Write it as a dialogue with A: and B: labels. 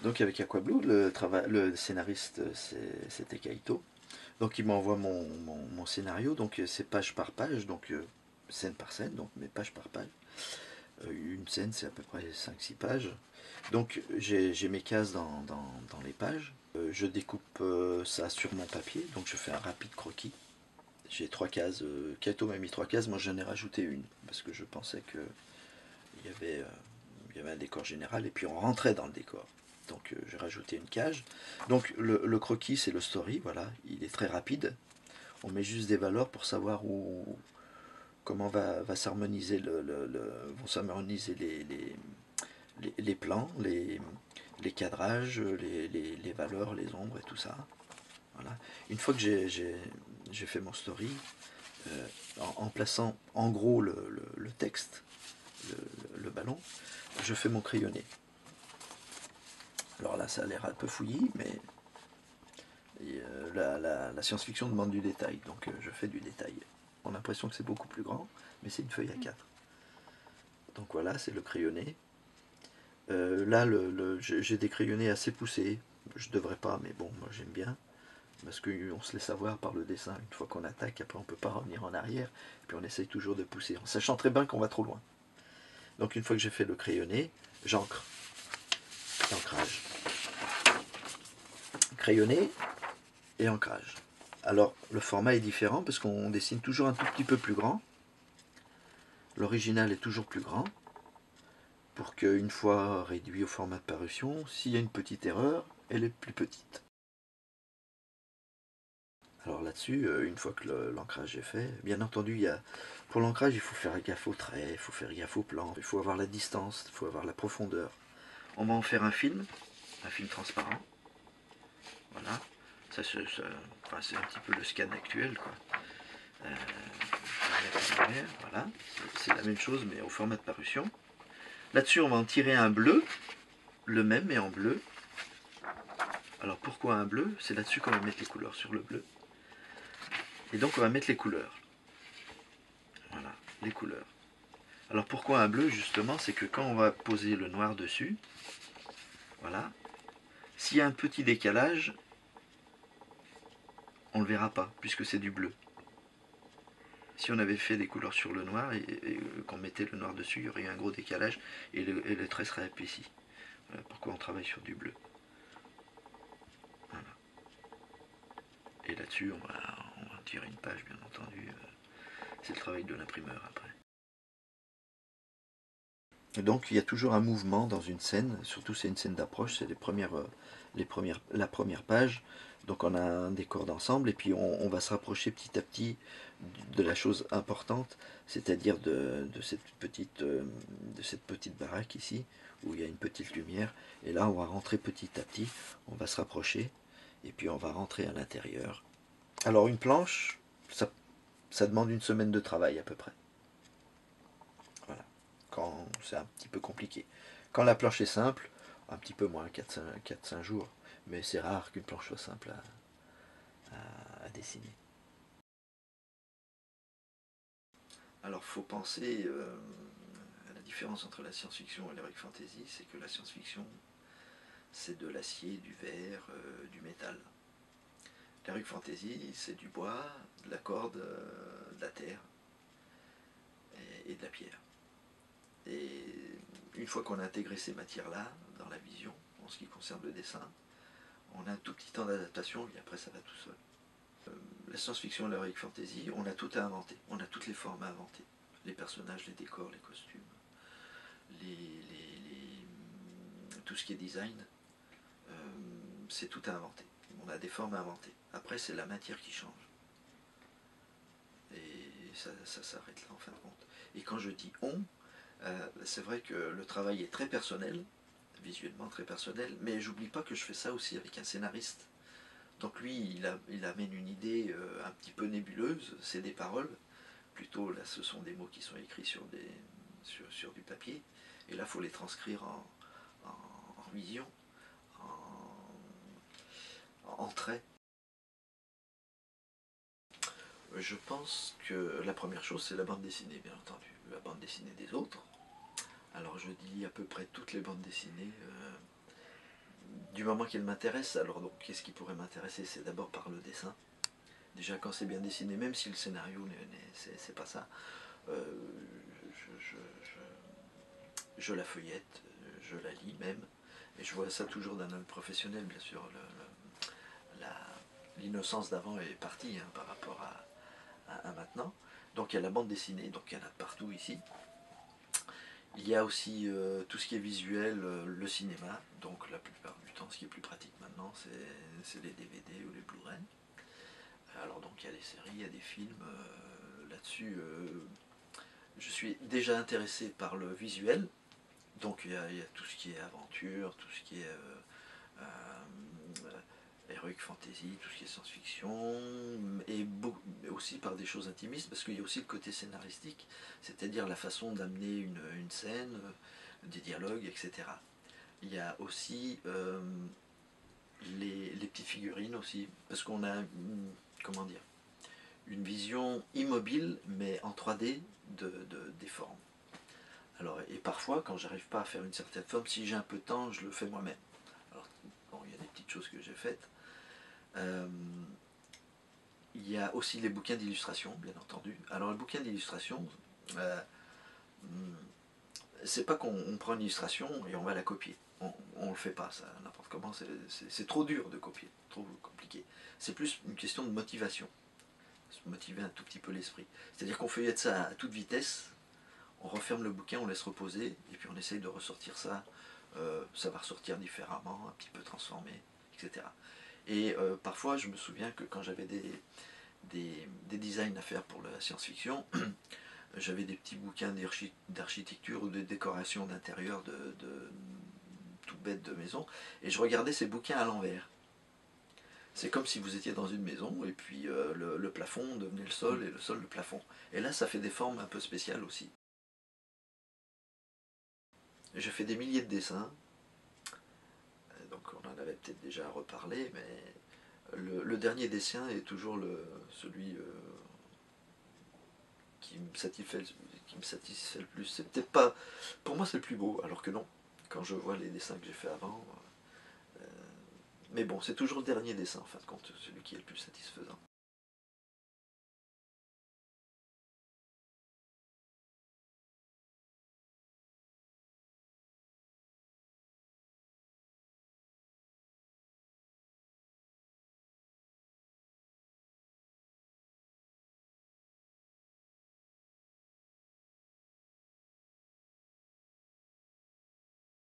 A: Donc avec Aquablue, le scénariste c'était Kaito. Donc il m'envoie mon scénario, donc c'est page par page, donc scène par scène, donc mais page par page. Une scène c'est à peu près 5-6 pages. Donc j'ai mes cases dans les pages. Je découpe ça sur mon papier, donc je fais un rapide croquis. J'ai 3 cases. Kaito m'a mis 3 cases, moi j'en ai rajouté une, parce que je pensais que il y avait un décor général, et puis on rentrait dans le décor. Donc j'ai rajouté une cage. Donc le croquis c'est le story, voilà, il est très rapide. On met juste des valeurs pour savoir comment va s'harmoniser vont s'harmoniser les plans, les cadrages, les valeurs, les ombres et tout ça. Voilà. Une fois que j'ai fait mon story, en plaçant en gros le texte, le ballon, je fais mon crayonné. Alors là, ça a l'air un peu fouillis, mais la science-fiction demande du détail, donc je fais du détail. On a l'impression que c'est beaucoup plus grand, mais c'est une feuille A4. Donc voilà, c'est le crayonné. Là, j'ai des crayonnés assez poussés. Je devrais pas, mais bon, moi j'aime bien. Parce qu'on se laisse avoir par le dessin. Une fois qu'on attaque, après on peut pas revenir en arrière. Et puis on essaye toujours de pousser, en sachant très bien qu'on va trop loin. Donc une fois que j'ai fait le crayonné, j'encre. Ancrage. Crayonné et ancrage. Alors le format est différent parce qu'on dessine toujours un tout petit peu plus grand. L'original est toujours plus grand. Pour qu'une fois réduit au format de parution, s'il y a une petite erreur, elle est plus petite. Alors là-dessus, une fois que l'ancrage est fait, bien entendu, pour l'ancrage, il faut faire gaffe aux traits, il faut faire gaffe au plan, il faut avoir la distance, il faut avoir la profondeur. On va en faire un film transparent. Voilà. C'est un petit peu le scan actuel, quoi. Voilà. C'est la même chose, mais au format de parution. Là-dessus, on va en tirer un bleu, le même, mais en bleu. Alors pourquoi un bleu? C'est là-dessus qu'on va mettre les couleurs, sur le bleu. Et donc on va mettre les couleurs. Voilà, les couleurs. Alors pourquoi un bleu justement? C'est que quand on va poser le noir dessus, voilà, s'il y a un petit décalage, on ne le verra pas, puisque c'est du bleu. Si on avait fait des couleurs sur le noir et qu'on mettait le noir dessus, il y aurait eu un gros décalage et le trait serait épaissi. Voilà pourquoi on travaille sur du bleu. Voilà. Et là-dessus, on va tirer une page, bien entendu. C'est le travail de l'imprimeur après. Donc il y a toujours un mouvement dans une scène, surtout c'est une scène d'approche, c'est la première page. Donc on a un décor d'ensemble et puis on va se rapprocher petit à petit de la chose importante, c'est-à-dire de cette petite baraque ici, où il y a une petite lumière. Et là on va rentrer petit à petit, on va se rapprocher et puis on va rentrer à l'intérieur. Alors une planche, ça demande une semaine de travail à peu près. Voilà. Quand c'est un petit peu compliqué. Quand la planche est simple, un petit peu moins, 4-5 jours. Mais c'est rare qu'une planche soit simple à dessiner. Alors il faut penser à la différence entre la science-fiction et l'heroic fantasy, c'est que la science-fiction, c'est de l'acier, du verre, du métal. L'heroic fantasy, c'est du bois, de la corde, de la terre et de la pierre. Et une fois qu'on a intégré ces matières-là dans la vision, en ce qui concerne le dessin, on a un tout petit temps d'adaptation, et après ça va tout seul. La science-fiction et l'heroic fantasy, on a tout à inventer, on a toutes les formes à inventer. Les personnages, les décors, les costumes, tout ce qui est design, c'est tout à inventer. On a des formes à inventer. Après, c'est la matière qui change. Et ça s'arrête là en fin de compte. Et quand je dis on, c'est vrai que le travail est très personnel, visuellement très personnel, mais j'oublie pas que je fais ça aussi avec un scénariste. Donc lui, il amène une idée un petit peu nébuleuse, c'est des paroles, plutôt là ce sont des mots qui sont écrits sur du papier, et là il faut les transcrire en vision, en traits. Je pense que la première chose c'est la bande dessinée, bien entendu, la bande dessinée des autres. Alors je dis à peu près toutes les bandes dessinées du moment qu'il m'intéresse, alors donc qu'est-ce qui pourrait m'intéresser? C'est d'abord par le dessin. Déjà quand c'est bien dessiné, même si le scénario c'est pas ça, euh, je, je la feuillette, je la lis même, et je vois ça toujours d'un œil professionnel, bien sûr. L'innocence d'avant est partie hein, par rapport à maintenant. Donc il y a la bande dessinée, donc il y en a partout ici. Il y a aussi tout ce qui est visuel, le cinéma, donc la plupart du temps, ce qui est plus pratique maintenant, c'est les DVD ou les Blu-ray. Alors donc il y a des séries, il y a des films là-dessus. Je suis déjà intéressé par le visuel, donc il y a tout ce qui est aventure, tout ce qui est heroic fantasy, tout ce qui est science-fiction, et aussi par des choses intimistes, parce qu'il y a aussi le côté scénaristique, c'est-à-dire la façon d'amener une scène, des dialogues, etc. Il y a aussi les petites figurines aussi, parce qu'on a, comment dire, une vision immobile, mais en 3D des formes. Alors, et parfois, quand j'arrive pas à faire une certaine forme, si j'ai un peu de temps, je le fais moi-même. Alors, bon, il y a des petites choses que j'ai faites. Euh, il y a aussi les bouquins d'illustration, bien entendu. Alors, le bouquin d'illustration, euh, c'est pas qu'on prend une illustration et on va la copier. On le fait pas, ça, n'importe comment. C'est trop dur de copier, trop compliqué. C'est plus une question de motivation. Se motiver un tout petit peu l'esprit. C'est-à-dire qu'on feuillette ça à toute vitesse, on referme le bouquin, on laisse reposer, et puis on essaye de ressortir ça. Ça va ressortir différemment, un petit peu transformé, etc. Et parfois, je me souviens que quand j'avais des designs à faire pour la science-fiction, j'avais des petits bouquins d'architecture ou de décoration d'intérieur de tout bête de maison, et je regardais ces bouquins à l'envers. C'est comme si vous étiez dans une maison, et puis le plafond devenait le sol, et le sol le plafond. Et là, ça fait des formes un peu spéciales aussi. J'ai fait des milliers de dessins, donc on en avait peut-être déjà reparlé, mais le dernier dessin est toujours celui qui me satisfait le plus. C'est peut-être pas. Pour moi, c'est le plus beau, alors que non, quand je vois les dessins que j'ai fait avant. Mais bon, c'est toujours le dernier dessin, en fin de compte, celui qui est le plus satisfaisant.